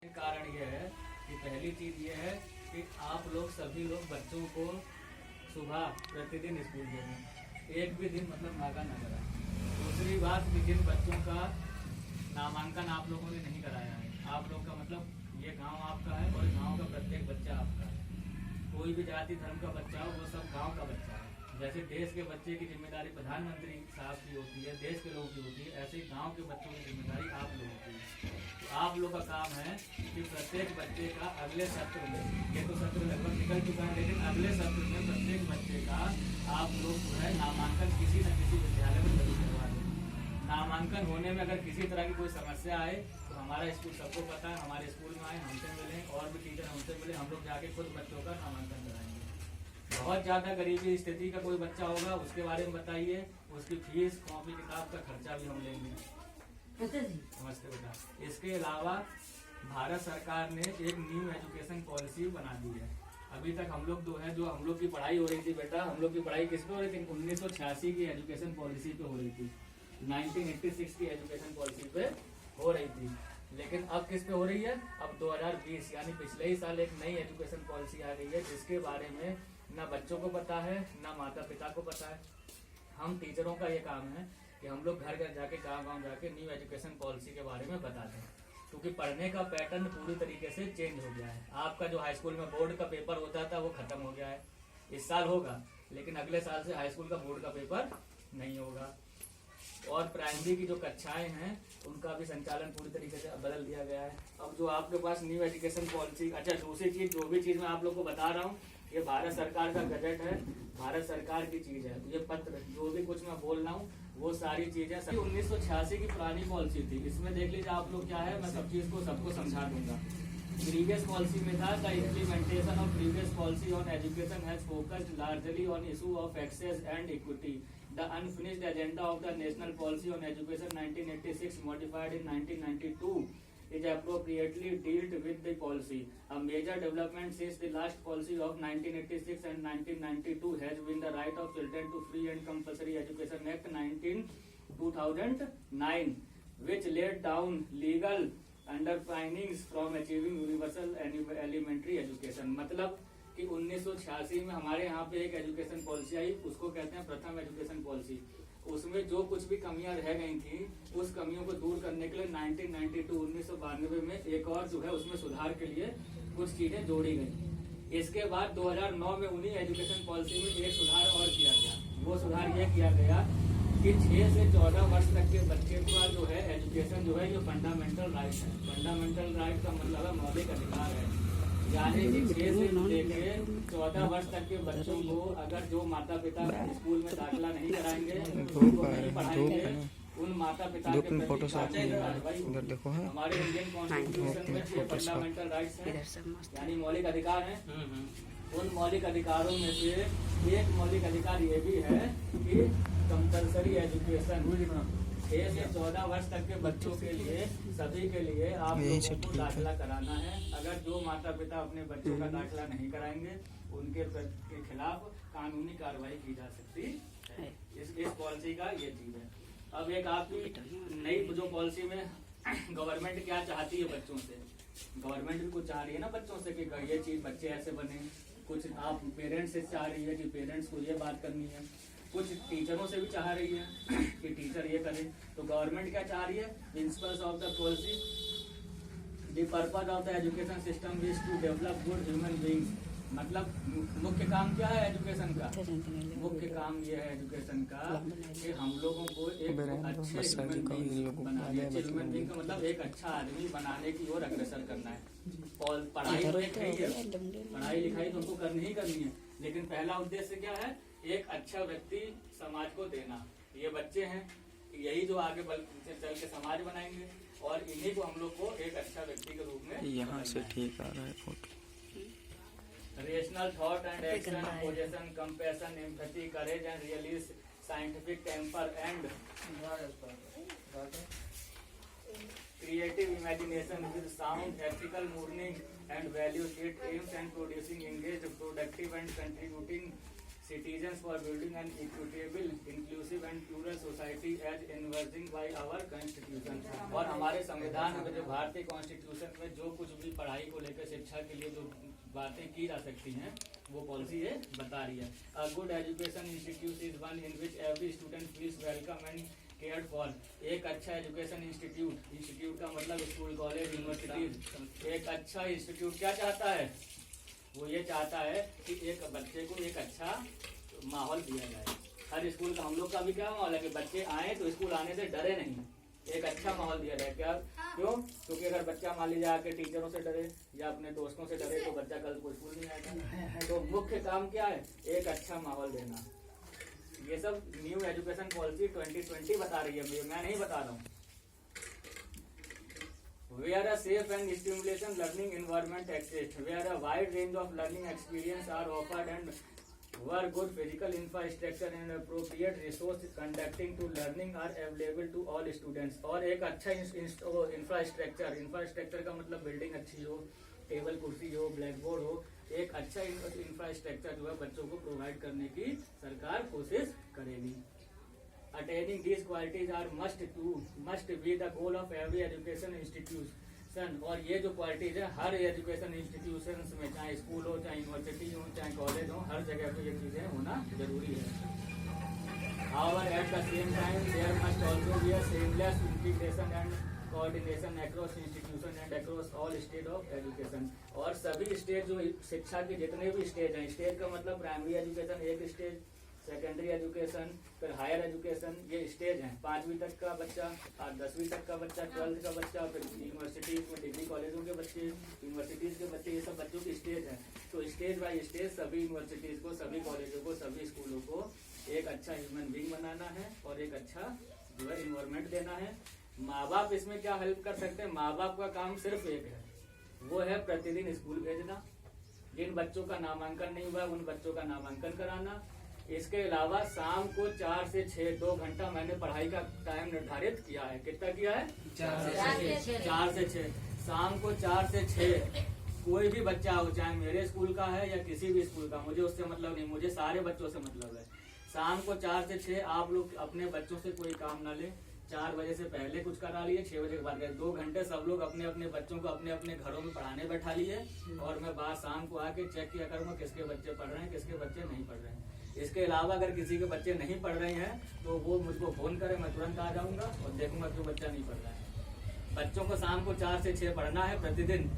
कारण ये है कि पहली चीज ये है कि आप लोग सभी लोग बच्चों को सुबह प्रतिदिन स्कूल भेजें, एक भी दिन मतलब नागा न कराएं। दूसरी बात कि जिन बच्चों का नामांकन आप लोगों ने नहीं कराया है, आप लोग का मतलब ये गांव आपका है और गांव का प्रत्येक बच्चा आपका है। कोई भी जाति धर्म का बच्चा हो, वो सब गांव का बच्चा है। जैसे देश के बच्चे की जिम्मेदारी प्रधानमंत्री साहब की होती है, देश के लोगों की होती है, ऐसे ही गांव के बच्चों की जिम्मेदारी आप लोगों की है। तो आप लोग का काम है कि प्रत्येक बच्चे का अगले सत्र में, ये तो सत्र लगभग निकल चुका है, लेकिन अगले सत्र में प्रत्येक बच्चे का आप लोग जो है नामांकन किसी न किसी विद्यालय में जरूर करवा दें। नामांकन होने में अगर किसी तरह की कोई समस्या आए तो हमारा स्कूल सबको पता है, हमारे स्कूल में आए, हमसे मिलें, और भी टीचर हमसे मिले, हम लोग जाके खुद बच्चों का नामांकन कराएंगे। बहुत ज़्यादा गरीबी स्थिति का कोई बच्चा होगा, उसके बारे में बताइए, उसकी फीस, कॉपी किताब का खर्चा भी हम लेंगे। नमस्ते बेटा। इसके अलावा भारत सरकार ने एक न्यू एजुकेशन पॉलिसी बना दी है। अभी तक हम लोग जो है, जो हम लोग की पढ़ाई हो रही थी बेटा, हम लोग की पढ़ाई किस पे हो रही थी? 1986 की एजुकेशन पॉलिसी पे हो रही थी, 1986 की एजुकेशन पॉलिसी पे हो रही थी। लेकिन अब किस पे हो रही है? अब 2020 यानी पिछले ही साल एक नई एजुकेशन पॉलिसी आ गई है, जिसके बारे में ना बच्चों को पता है, ना माता पिता को पता है। हम टीचरों का ये काम है कि हम लोग घर घर जाके, गाँव जाके न्यू एजुकेशन पॉलिसी के बारे में बताते हैं, क्योंकि पढ़ने का पैटर्न पूरी तरीके से चेंज हो गया है। आपका जो हाई स्कूल में बोर्ड का पेपर होता था वो खत्म हो गया है, इस साल होगा, लेकिन अगले साल से हाई स्कूल का बोर्ड का पेपर नहीं होगा। और प्राइमरी की जो कक्षाएं हैं उनका भी संचालन पूरी तरीके से बदल दिया गया है। अब जो आपके पास न्यू एजुकेशन पॉलिसी, अच्छा दूसरी चीज, जो भी चीज मैं आप लोग को बता रहा हूँ, ये भारत सरकार का गजट है, भारत सरकार की चीज है। ये पत्र जो भी कुछ मैं बोल रहा हूँ वो सारी चीजें 1986 की पुरानी पॉलिसी थी। इसमें देख लीजिए आप लोग क्या है, मैं सब चीज को सबको समझा दूंगा। प्रीवियस पॉलिसी में था, the implementation of previous policy on education has focused largely on issue of access and equity. The unfinished agenda of the national policy on education 1986 modified in 1992 is appropriately dealt with the policy. A major development since the last policy of 1986 and 1992 has been the Right of Children to Free and Compulsory Education Act 2009, which laid down legal underpinnings from achieving universal elementary education. मतलब कि 1986 में हमारे यहाँ पे एक education policy आई, उसको कहते हैं प्रथम एजुकेशन पॉलिसी। उसमें जो कुछ भी कमियां रह गई थी, उस कमियों को दूर करने के लिए 1992 में एक और जो है उसमें सुधार के लिए कुछ चीजें जोड़ी गई। इसके बाद 2009 में उन्हीं एजुकेशन पॉलिसी में एक सुधार और किया गया। वो सुधार ये किया गया कि 6 से 14 वर्ष तक के बच्चे का जो है एजुकेशन जो है ये फंडामेंटल राइट है। फंडामेंटल राइट का मतलब है मौलिक अधिकार है, यानी कि 6 से लेकर 14 वर्ष तक के बच्चों को अगर जो माता पिता स्कूल में दाखिला नहीं कराएंगे, उनको नहीं पढ़ाएंगे, उन माता पिता के प्रति हमारे इंडियन कॉन्स्टिट्यूशन में 6 फंडामेंटल राइट्स हैं, यानी मौलिक अधिकार हैं। उन मौलिक अधिकारों में से एक मौलिक अधिकार ये भी है कि कंपल्सरी एजुकेशन 6 से 14 वर्ष तक के बच्चों के लिए, सभी के लिए आप लोगों को दाखिला कराना है। अगर जो माता पिता अपने बच्चों का दाखिला नहीं कराएंगे, उनके खिलाफ कानूनी कार्रवाई की जा सकती है। इस पॉलिसी का ये चीज है। अब एक आपकी नई जो पॉलिसी में गवर्नमेंट क्या चाहती है बच्चों से, गवर्नमेंट भी कुछ चाह रही है ना बच्चों से कि ये चीज बच्चे ऐसे बने, कुछ आप पेरेंट्स से चाह रही है कि पेरेंट्स को ये बात करनी है, कुछ टीचरों से भी चाह रही है कि टीचर ये करें। तो गवर्नमेंट क्या चाह रही है? Principles of the policy, the purpose of the education system is to develop good human beings. मतलब मुख्य काम क्या है एजुकेशन का? मुख्य काम ये है एजुकेशन का कि हम लोगों को एक अच्छे ह्यूमन बीइंग बनाने, अच्छे ह्यूमन बीइंग का मतलब एक अच्छा आदमी बनाने की ओर अग्रसर करना है। और पढ़ाई तो एक है, पढ़ाई लिखाई तो हमको करनी ही करनी है, लेकिन पहला उद्देश्य क्या है? एक अच्छा व्यक्ति समाज को देना। ये बच्चे हैं, यही जो आगे चल के समाज बनाएंगे, और इन्हीं को हम लोग को एक अच्छा व्यक्ति के रूप में यहाँ से ठीक आ रहा है photo. Rational thought and action, possession, compassion, empathy, courage and reality, scientific temper and creative imagination with sound, ethical mourning and values. It aims and producing engaged, productive and contributing citizens for building an equitable, inclusive and plural society as envisioned by our constitution। और हमारे संविधान में जो भारतीय constitution में जो कुछ भी पढ़ाई को लेकर शिक्षा के लिए जो बातें की जा सकती हैं वो पॉलिसी ये बता रही है। A good education institute is one in which every student feels welcome and cared for. एक अच्छा एजुकेशन इंस्टीट्यूट, इंस्टीट्यूट का मतलब स्कूल, कॉलेज, यूनिवर्सिटीज। एक अच्छा इंस्टीट्यूट क्या चाहता है? वो ये चाहता है कि एक बच्चे को एक अच्छा माहौल दिया जाए। हर स्कूल का, हम लोग का भी क्या माहौल है कि बच्चे आए तो स्कूल आने से डरे नहीं, एक अच्छा माहौल दिया जाए। क्या क्यों? क्योंकि अगर बच्चा मान लीजिए आके टीचरों से डरे या अपने दोस्तों से डरे तो बच्चा कल को स्कूल नहीं आएगा। तो मुख्य काम क्या है? एक अच्छा माहौल देना। ये सब न्यू एजुकेशन पॉलिसी 2020 बता रही है, मैं नहीं बता रहा हूँ। Where a safe and stimulation learning environment exists, where a wide range of learning experience are offered and where good physical infrastructure and appropriate resource conducting to learning are available to all students। और एक अच्छा infrastructure का मतलब building अच्छी हो, table कुर्सी हो, black board हो। एक अच्छा इंफ्रास्ट्रक्चर जो है बच्चों को प्रोवाइड करने की सरकार कोशिश करेगी। Attaining these qualities are must be the goal of every education institution। और ये जो क्वालिटीज है हर एजुकेशन इंस्टीट्यूशन में, चाहे स्कूल हो, चाहे यूनिवर्सिटी हो, चाहे कॉलेज हो, हर जगह पे ये चीजें होना जरूरी है। However, at the same time, there must also be a seamless integration and coordination across institution and across all stage of education। और सभी स्टेज जो शिक्षा के जितने भी स्टेज हैं, स्टेज का मतलब प्राइमरी एजुकेशन एक स्टेज, सेकेंडरी एजुकेशन, फिर हायर एजुकेशन, ये स्टेज हैं। 5वीं तक का बच्चा, 10वीं तक का बच्चा, 12th का बच्चा, फिर यूनिवर्सिटीज में डिग्री कॉलेजों के बच्चे, यूनिवर्सिटीज के बच्चे, ये सब बच्चों की स्टेज है। तो स्टेज बाय स्टेज सभी यूनिवर्सिटीज को, सभी कॉलेजों को, सभी स्कूलों को एक अच्छा ह्यूमन बीइंग बनाना है और एक अच्छा जो है इन्वायरमेंट देना है। माँ बाप इसमें क्या हेल्प कर सकते हैं? माँ बाप का काम सिर्फ एक है, वो है प्रतिदिन स्कूल भेजना। जिन बच्चों का नामांकन नहीं हुआ उन बच्चों का नामांकन कराना। इसके अलावा शाम को 4 से 6 2 घंटा मैंने पढ़ाई का टाइम निर्धारित किया है। कितना किया है? 4 से 6। शाम को 4 से 6 कोई भी बच्चा हो, चाहे मेरे स्कूल का है या किसी भी स्कूल का, मुझे उससे मतलब नहीं, मुझे सारे बच्चों से मतलब है। शाम को 4 से 6 आप लोग अपने बच्चों से कोई काम ना लें। 4 बजे से पहले कुछ करा लिए, 6 बजे के बाद 2 घंटे सब लोग अपने अपने बच्चों को अपने अपने घरों में पढ़ाने बैठा लिए और मैं बाद शाम को आके चेक किया करूँगा किसके बच्चे पढ़ रहे हैं, किसके बच्चे नहीं पढ़ रहे हैं। इसके अलावा अगर किसी के बच्चे नहीं पढ़ रहे हैं तो वो मुझको फोन करे, मैं तुरंत आ जाऊंगा और देखूंगा क्यों बच्चा नहीं पढ़ रहा है। बच्चों को शाम को 4 से 6 पढ़ना है प्रतिदिन,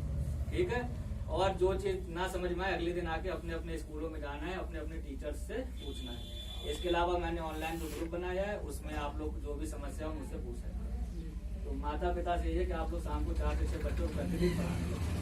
ठीक है। और जो चीज ना समझ में आए अगले दिन आके अपने अपने स्कूलों में जाना है, अपने अपने टीचर्स से पूछना है। इसके अलावा मैंने ऑनलाइन जो ग्रुप बनाया है उसमें आप लोग जो भी समस्या हो मुझसे पूछ सकते हैं। तो माता पिता से ये कि आप लोग शाम को 4 से 6 बच्चों को प्रतिदिन पढ़ाएं।